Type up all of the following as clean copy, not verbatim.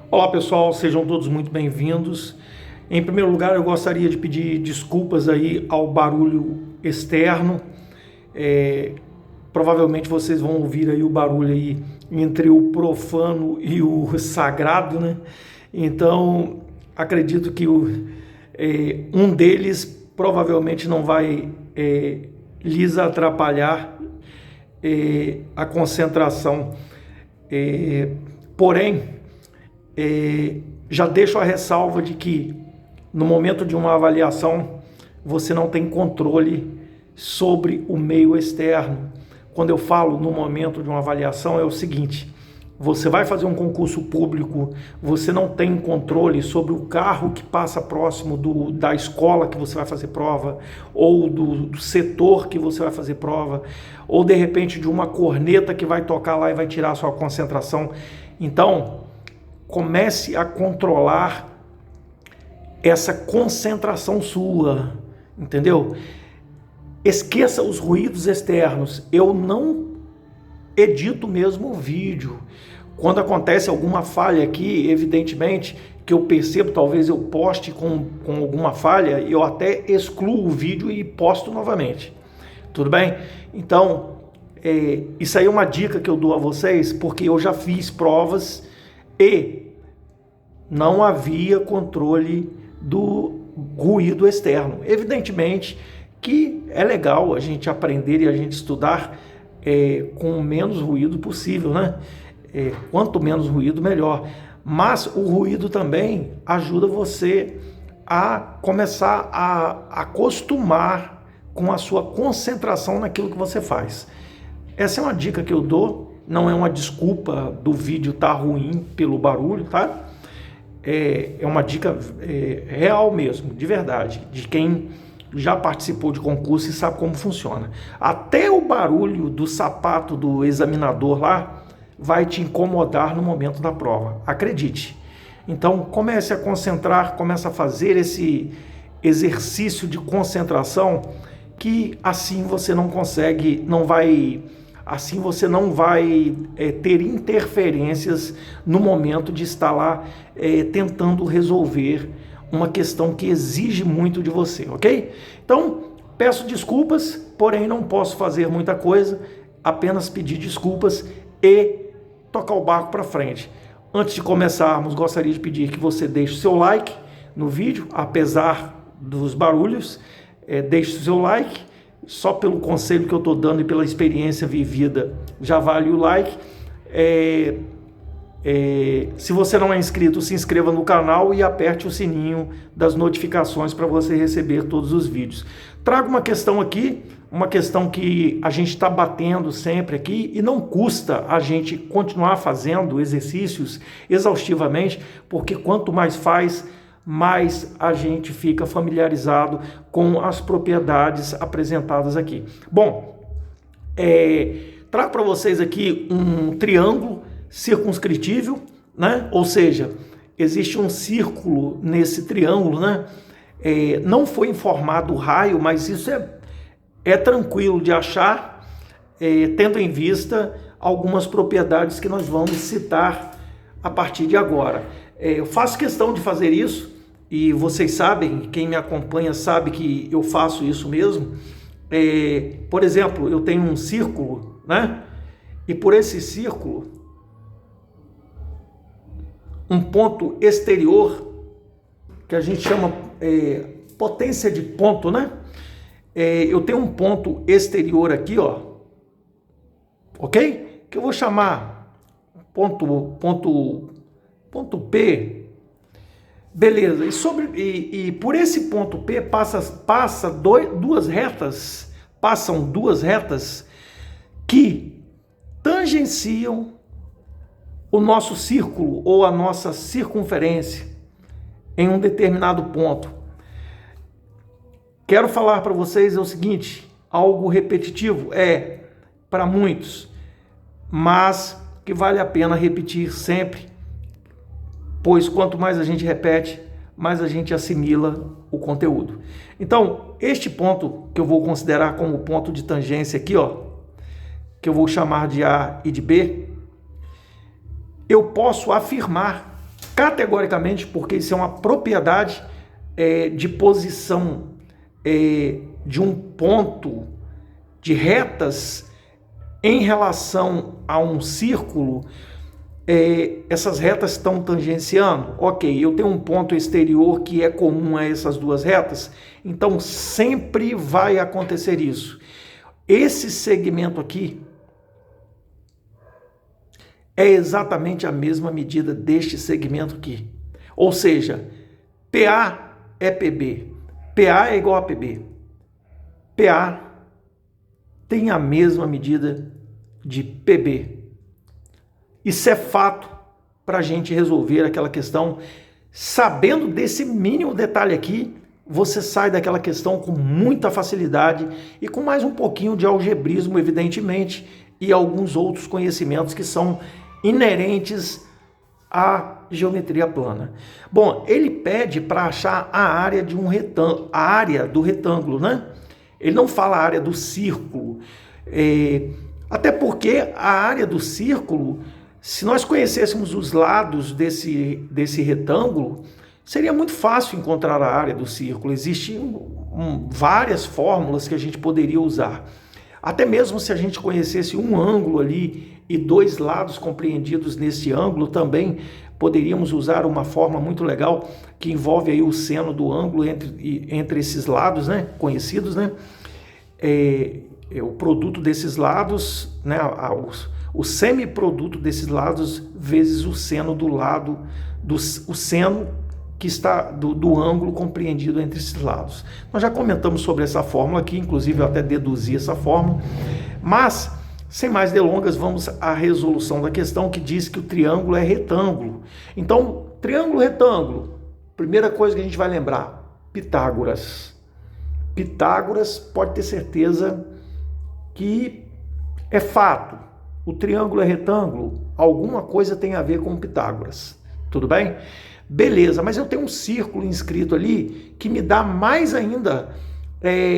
Olá pessoal, sejam todos muito bem-vindos. Em primeiro lugar, eu gostaria de pedir desculpas aí ao barulho externo. Provavelmente vocês vão ouvir aí o barulho aí entre o profano e o sagrado, né? Então, acredito que um deles provavelmente não vai lhes atrapalhar a concentração. Porém, já deixo a ressalva de que no momento de uma avaliação você não tem controle sobre o meio externo. Quando eu falo no momento de uma avaliação é o seguinte: você vai fazer um concurso público, você não tem controle sobre o carro que passa próximo da escola que você vai fazer prova, ou do setor que você vai fazer prova, ou de repente de uma corneta que vai tocar lá e vai tirar a sua concentração. Então, comece a controlar essa concentração sua, entendeu? Esqueça os ruídos externos. Eu não edito mesmo o vídeo. Quando acontece alguma falha aqui, evidentemente, que eu percebo, talvez eu poste com alguma falha, eu até excluo o vídeo e posto novamente. Tudo bem? Então, isso aí é uma dica que eu dou a vocês, porque eu já fiz provas e não havia controle do ruído externo. Evidentemente que é legal a gente aprender e a gente estudar com o menos ruído possível, né? Quanto menos ruído, melhor. Mas o ruído também ajuda você a começar a acostumar com a sua concentração naquilo que você faz. Essa é uma dica que eu dou. Não é uma desculpa do vídeo estar ruim pelo barulho, tá? É uma dica real mesmo, de verdade, de quem já participou de concurso e sabe como funciona. Até o barulho do sapato do examinador lá vai te incomodar no momento da prova, acredite. Então comece a concentrar, comece a fazer esse exercício de concentração, que assim você não vai ter interferências no momento de estar lá tentando resolver uma questão que exige muito de você, ok? Então, peço desculpas, porém não posso fazer muita coisa, apenas pedir desculpas e tocar o barco para frente. Antes de começarmos, gostaria de pedir que você deixe o seu like no vídeo, apesar dos barulhos, deixe o seu like. Só pelo conselho que eu estou dando e pela experiência vivida, já vale o like. Se você não é inscrito, se inscreva no canal e aperte o sininho das notificações para você receber todos os vídeos. Trago uma questão aqui, uma questão que a gente está batendo sempre aqui e não custa a gente continuar fazendo exercícios exaustivamente, porque quanto mais faz, mais a gente fica familiarizado com as propriedades apresentadas aqui. Bom, trago para vocês aqui um triângulo circunscritível, né? Ou seja, existe um círculo nesse triângulo, né? Não foi informado o raio, mas isso é tranquilo de achar, tendo em vista algumas propriedades que nós vamos citar a partir de agora. Eu faço questão de fazer isso, e vocês sabem, quem me acompanha sabe que eu faço isso mesmo. Por exemplo, eu tenho um círculo, né? E por esse círculo, um ponto exterior, que a gente chama potência de ponto, né? Eu tenho um ponto exterior aqui, ó, ok? Que eu vou chamar ponto P. Beleza, e por esse ponto P passam duas retas que tangenciam o nosso círculo ou a nossa circunferência em um determinado ponto. Quero falar para vocês o seguinte, algo repetitivo para muitos, mas que vale a pena repetir sempre, pois quanto mais a gente repete, mais a gente assimila o conteúdo. Então, este ponto que eu vou considerar como ponto de tangência aqui, ó, que eu vou chamar de A e de B, eu posso afirmar categoricamente, porque isso é uma propriedade de posição de um ponto de retas em relação a um círculo. Essas retas estão tangenciando? Ok, eu tenho um ponto exterior que é comum a essas duas retas, então sempre vai acontecer isso. Esse segmento aqui é exatamente a mesma medida deste segmento aqui. Ou seja, PA é PB. PA é igual a PB. PA tem a mesma medida de PB. Isso é fato para a gente resolver aquela questão. Sabendo desse mínimo detalhe aqui, você sai daquela questão com muita facilidade e com mais um pouquinho de algebrismo, evidentemente, e alguns outros conhecimentos que são inerentes à geometria plana. Bom, ele pede para achar a área de um retângulo, a área do retângulo, né? Ele não fala a área do círculo, até porque a área do círculo, se nós conhecêssemos os lados desse retângulo, seria muito fácil encontrar a área do círculo. Existem várias fórmulas que a gente poderia usar. Até mesmo se a gente conhecesse um ângulo ali e dois lados compreendidos nesse ângulo, também poderíamos usar uma fórmula muito legal que envolve aí o seno do ângulo entre esses lados, né, conhecidos, né? O produto desses lados, né, o semiproduto desses lados vezes o seno do lado, o seno que está do ângulo compreendido entre esses lados. Nós já comentamos sobre essa fórmula aqui, inclusive eu até deduzi essa fórmula, mas sem mais delongas, vamos à resolução da questão que diz que o triângulo é retângulo. Então, triângulo, retângulo, primeira coisa que a gente vai lembrar, Pitágoras. Pitágoras, pode ter certeza que é fato. O triângulo é retângulo, alguma coisa tem a ver com Pitágoras. Tudo bem? Beleza, mas eu tenho um círculo inscrito ali que me dá mais ainda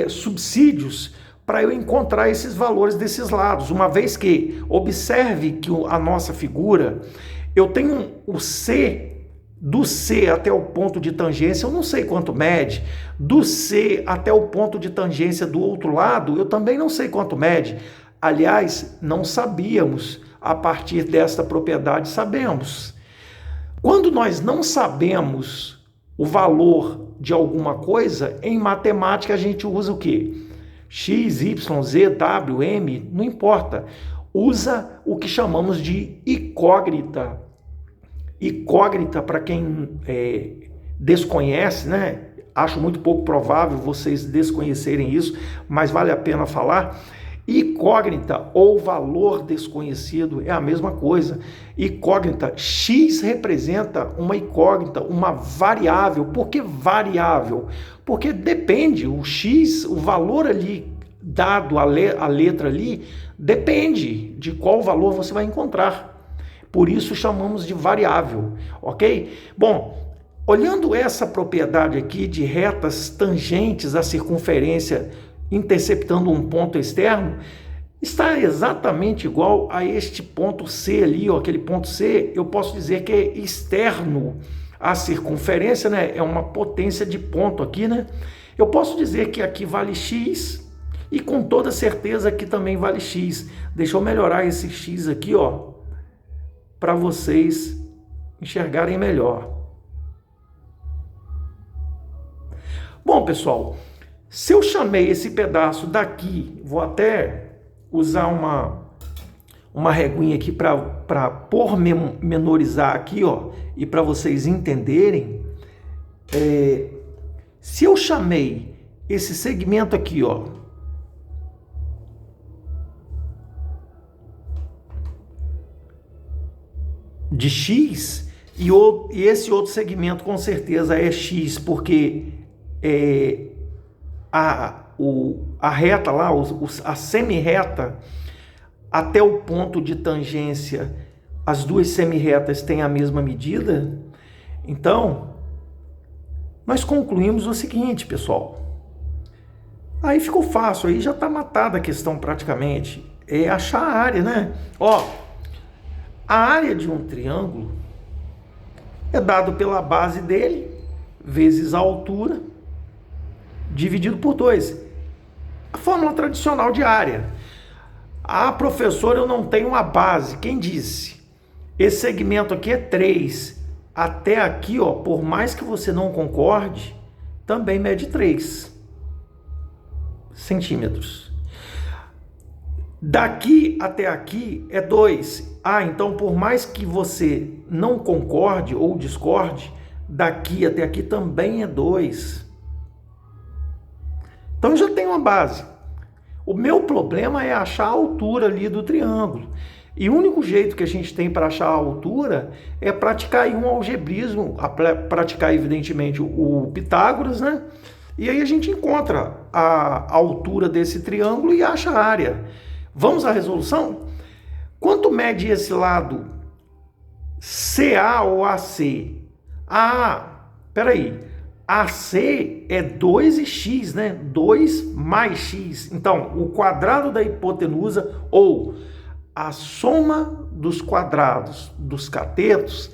subsídios para eu encontrar esses valores desses lados, uma vez que, observe que a nossa figura, eu tenho o C, do C até o ponto de tangência, eu não sei quanto mede, do C até o ponto de tangência do outro lado, eu também não sei quanto mede. Aliás, não sabíamos, a partir desta propriedade sabemos. Quando nós não sabemos o valor de alguma coisa, em matemática a gente usa o quê? X, Y, Z, W, M, não importa. Usa o que chamamos de incógnita. Incógnita, para quem desconhece, né? Acho muito pouco provável vocês desconhecerem isso, mas vale a pena falar. Incógnita ou valor desconhecido é a mesma coisa. Incógnita, X representa uma incógnita, uma variável. Por que variável? Porque depende, o X, o valor ali dado a letra ali, depende de qual valor você vai encontrar. Por isso chamamos de variável, ok? Bom, olhando essa propriedade aqui de retas tangentes à circunferência interceptando um ponto externo, está exatamente igual a este ponto C ali, ó, aquele ponto C, eu posso dizer que é externo à circunferência, né? É uma potência de ponto aqui, né? Eu posso dizer que aqui vale X e com toda certeza aqui também vale X. Deixa eu melhorar esse X aqui, ó, para vocês enxergarem melhor. Bom, pessoal, se eu chamei esse pedaço daqui, vou até usar uma reguinha aqui para pormenorizar aqui, ó, e para vocês entenderem, se eu chamei esse segmento aqui, ó, de X, e esse outro segmento com certeza é X, porque a reta lá, a semi-reta, até o ponto de tangência, as duas semi-retas têm a mesma medida. Então, nós concluímos o seguinte, pessoal. Aí ficou fácil, aí já está matada a questão praticamente. É achar a área, né? Ó, a área de um triângulo é dado pela base dele, vezes a altura, dividido por 2. A fórmula tradicional de área. Ah, professor, eu não tenho uma base. Quem disse? Esse segmento aqui é 3. Até aqui, ó, por mais que você não concorde, também mede 3 centímetros. Daqui até aqui é 2. Ah, então por mais que você não concorde ou discorde, daqui até aqui também é 2. Então eu já tenho uma base. O meu problema é achar a altura ali do triângulo. E o único jeito que a gente tem para achar a altura é praticar aí um algebrismo, praticar evidentemente o Pitágoras, né? E aí a gente encontra a altura desse triângulo e acha a área. Vamos à resolução? Quanto mede esse lado CA ou AC? Peraí. AC é 2x, né? 2 mais x. Então, o quadrado da hipotenusa ou a soma dos quadrados dos catetos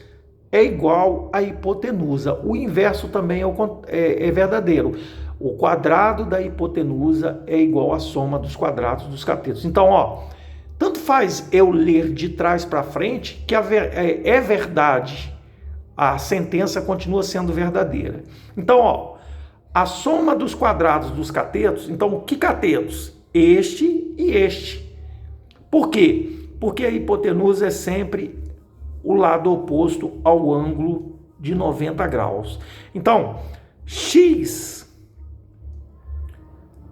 é igual à hipotenusa. O inverso também é verdadeiro. O quadrado da hipotenusa é igual à soma dos quadrados dos catetos. Então, ó, tanto faz eu ler de trás para frente que é verdade. A sentença continua sendo verdadeira. Então, ó, a soma dos quadrados dos catetos, então, que catetos? Este e este. Por quê? Porque a hipotenusa é sempre o lado oposto ao ângulo de 90 graus. Então, x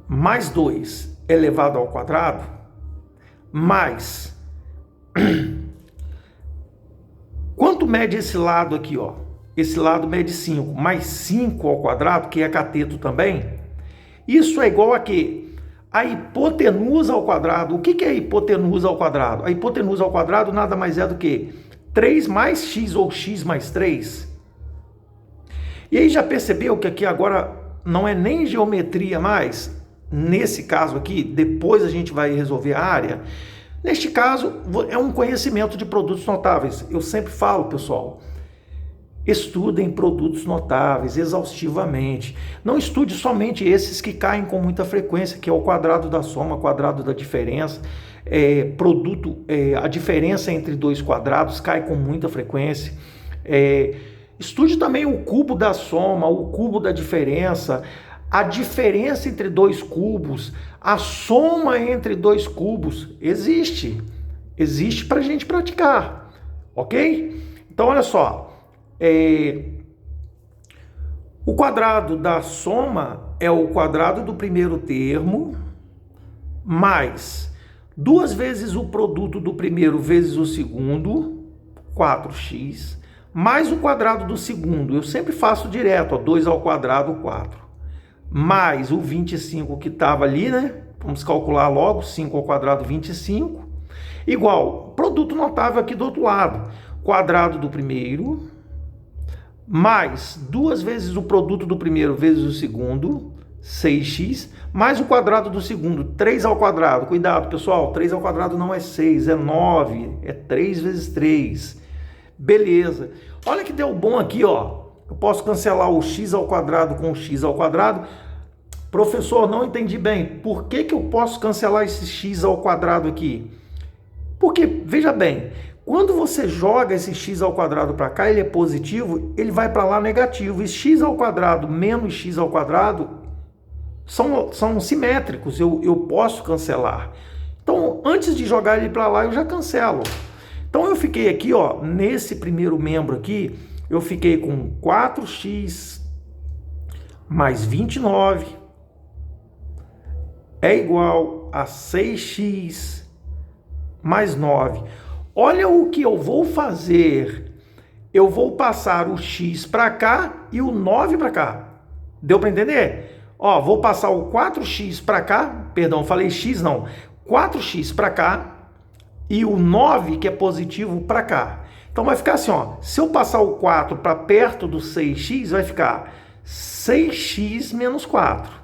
mais 2 elevado ao quadrado, mais... Quanto mede esse lado aqui, ó? Esse lado mede 5, mais 5 ao quadrado, que é cateto também. Isso é igual a quê? A hipotenusa ao quadrado. O que é a hipotenusa ao quadrado? A hipotenusa ao quadrado nada mais é do que 3 mais x ou x mais 3. E aí já percebeu que aqui agora não é nem geometria mais? Nesse caso aqui, depois a gente vai resolver a área. Neste caso, é um conhecimento de produtos notáveis. Eu sempre falo, pessoal, estudem produtos notáveis exaustivamente. Não estude somente esses que caem com muita frequência, que é o quadrado da soma, quadrado da diferença. A diferença entre dois quadrados cai com muita frequência. Estude também o cubo da soma, o cubo da diferença, a diferença entre dois cubos, a soma entre dois cubos. Existe para a gente praticar, ok? Então, olha só, o quadrado da soma é o quadrado do primeiro termo, mais 2 vezes o produto do primeiro vezes o segundo, 4x, mais o quadrado do segundo. Eu sempre faço direto, ó, 2 ao quadrado, 4. Mais o 25 que estava ali, né? Vamos calcular logo, 5 ao quadrado, 25. Igual, produto notável aqui do outro lado. Quadrado do primeiro, mais 2 vezes o produto do primeiro vezes o segundo, 6x, mais o quadrado do segundo, 3 ao quadrado. Cuidado, pessoal, 3 ao quadrado não é 6, é 9, é 3 vezes 3. Beleza. Olha que deu bom aqui, ó. Eu posso cancelar o x ao quadrado com o x ao quadrado. Professor, não entendi bem. Por que eu posso cancelar esse x ao quadrado aqui? Porque, veja bem, quando você joga esse x ao quadrado para cá, ele é positivo, ele vai para lá negativo. E x ao quadrado menos x ao quadrado são simétricos, eu posso cancelar. Então, antes de jogar ele para lá, eu já cancelo. Então, eu fiquei aqui, ó, nesse primeiro membro aqui, eu fiquei com 4x mais 29 é igual a 6x mais 9. Olha o que eu vou fazer. Eu vou passar o x para cá e o 9 para cá. Deu para entender? Ó, vou passar o 4x para cá, perdão, falei x não, 4x para cá e o 9, que é positivo, para cá. Então vai ficar assim, ó, se eu passar o 4 para perto do 6x, vai ficar 6x menos 4.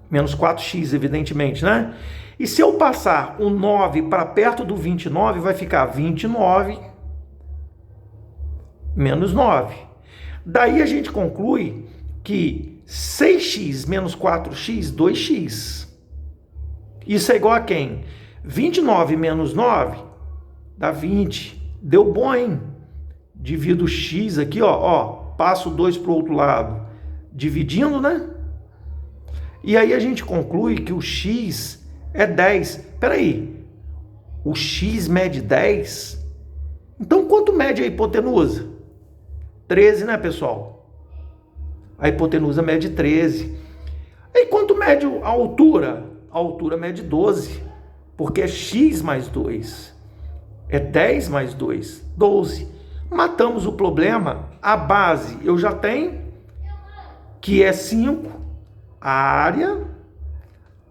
Menos 4x, evidentemente, né? E se eu passar o 9 para perto do 29, vai ficar 29 menos 9. Daí a gente conclui que 6x menos 4x, 2x. Isso é igual a quem? 29 menos 9 dá 20. Deu bom, hein? Divido o x aqui, ó, passo 2 para o outro lado, dividindo, né? E aí a gente conclui que o x é 10. Espera aí, o x mede 10? Então quanto mede a hipotenusa? 13, né, pessoal? A hipotenusa mede 13. E quanto mede a altura? A altura mede 12, porque é x mais 2. É 10 mais 2, 12. Matamos o problema. A base eu já tenho, que é 5. A área,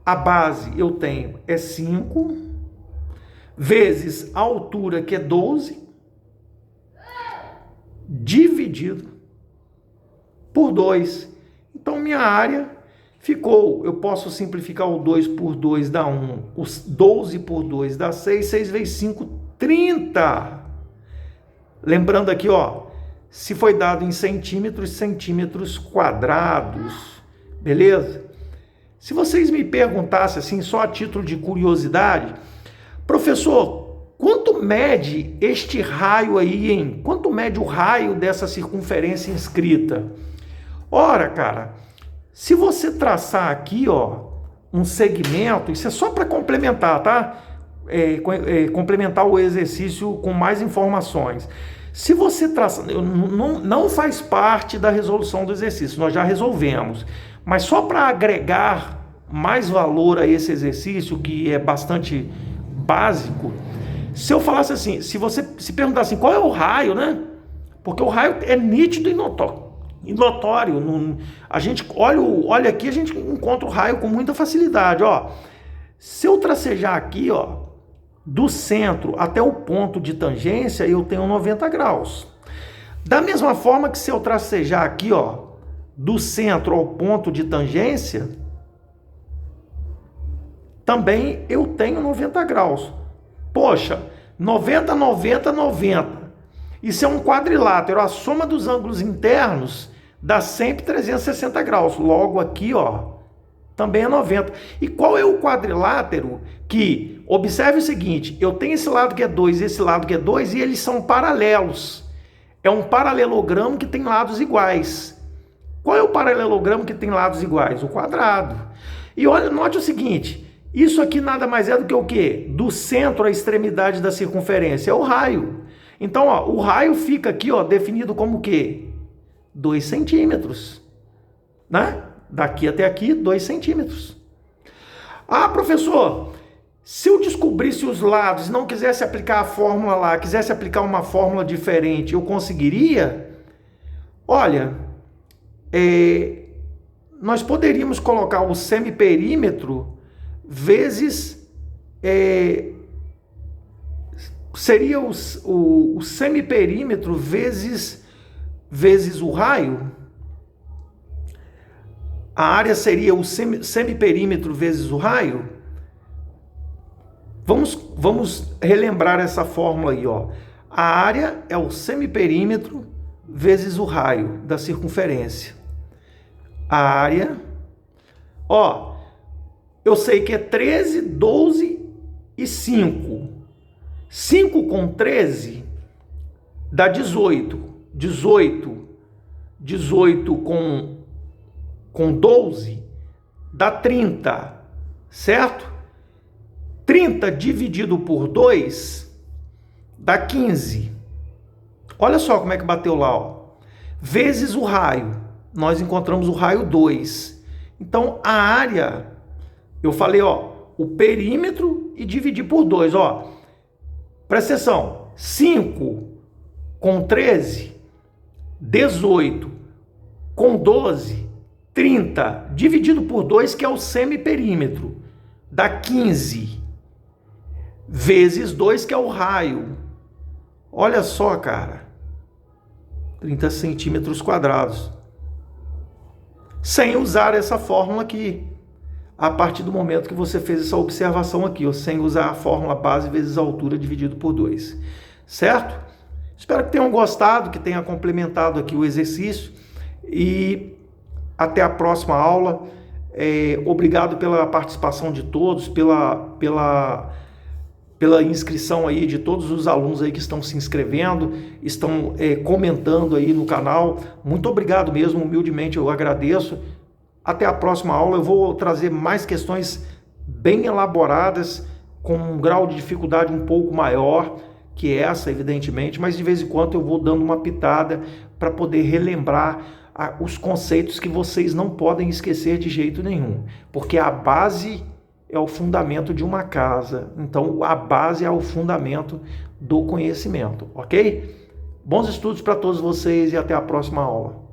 a base eu tenho é 5, vezes a altura, que é 12, dividido por 2. Então, minha área ficou, eu posso simplificar o 2 por 2 dá 1, os 12 por 2 dá 6, 6 vezes 5, 30. Lembrando aqui, ó, se foi dado em centímetros, centímetros quadrados, beleza? Se vocês me perguntassem assim, só a título de curiosidade, professor, quanto mede este raio aí, hein? Quanto mede o raio dessa circunferência inscrita? Ora, cara, se você traçar aqui, ó, um segmento, isso é só para complementar, tá? Complementar o exercício com mais informações. Se você traçar, não faz parte da resolução do exercício, nós já resolvemos, mas só para agregar mais valor a esse exercício, que é bastante básico, se eu falasse assim, se você se perguntasse assim, qual é o raio, né? Porque o raio é nítido e notório. A gente olha aqui, a gente encontra o raio com muita facilidade, ó. Se eu tracejar aqui, ó, do centro até o ponto de tangência, eu tenho 90 graus. Da mesma forma que se eu tracejar aqui, ó, do centro ao ponto de tangência, também eu tenho 90 graus. Poxa, 90, 90, 90. Isso é um quadrilátero. A soma dos ângulos internos dá sempre 360 graus. Logo aqui, ó, também é 90. E qual é o quadrilátero que, observe o seguinte, eu tenho esse lado que é 2 e esse lado que é 2 e eles são paralelos. É um paralelogramo que tem lados iguais. Qual é o paralelogramo que tem lados iguais? O quadrado. E olha, note o seguinte, isso aqui nada mais é do que o quê? Do centro à extremidade da circunferência, é o raio. Então, ó, o raio fica aqui, ó, definido como o quê? 2 centímetros, né? Daqui até aqui, 2 centímetros. Ah, professor, se eu descobrisse os lados e não quisesse aplicar a fórmula lá, quisesse aplicar uma fórmula diferente, eu conseguiria? Olha, nós poderíamos colocar o semiperímetro vezes... seria o semiperímetro vezes o raio. A área seria o semiperímetro vezes o raio. Vamos relembrar essa fórmula aí, ó. A área é o semiperímetro vezes o raio da circunferência. A área, ó, eu sei que é 13, 12 e 5. 5 com 13 dá 18. 18 com 12 dá 30, certo? 30 dividido por 2 dá 15. Olha só como é que bateu lá, ó. Vezes o raio. Nós encontramos o raio 2. Então, a área, eu falei, ó, o perímetro e dividi por 2, ó. Presta atenção. 5 com 13, 18 com 12, 30, dividido por 2, que é o semiperímetro, dá 15, vezes 2, que é o raio. Olha só, cara, 30 centímetros quadrados. Sem usar essa fórmula aqui, a partir do momento que você fez essa observação aqui, ó, sem usar a fórmula base vezes a altura dividido por 2, certo? Espero que tenham gostado, que tenha complementado aqui o exercício e até a próxima aula. Obrigado pela participação de todos, pela inscrição aí de todos os alunos aí que estão se inscrevendo, estão comentando aí no canal. Muito obrigado mesmo, humildemente eu agradeço. Até a próxima aula, eu vou trazer mais questões bem elaboradas, com um grau de dificuldade um pouco maior que essa, evidentemente, mas de vez em quando eu vou dando uma pitada para poder relembrar os conceitos que vocês não podem esquecer de jeito nenhum, porque a base é o fundamento de uma casa, então a base é o fundamento do conhecimento, ok? Bons estudos para todos vocês e até a próxima aula.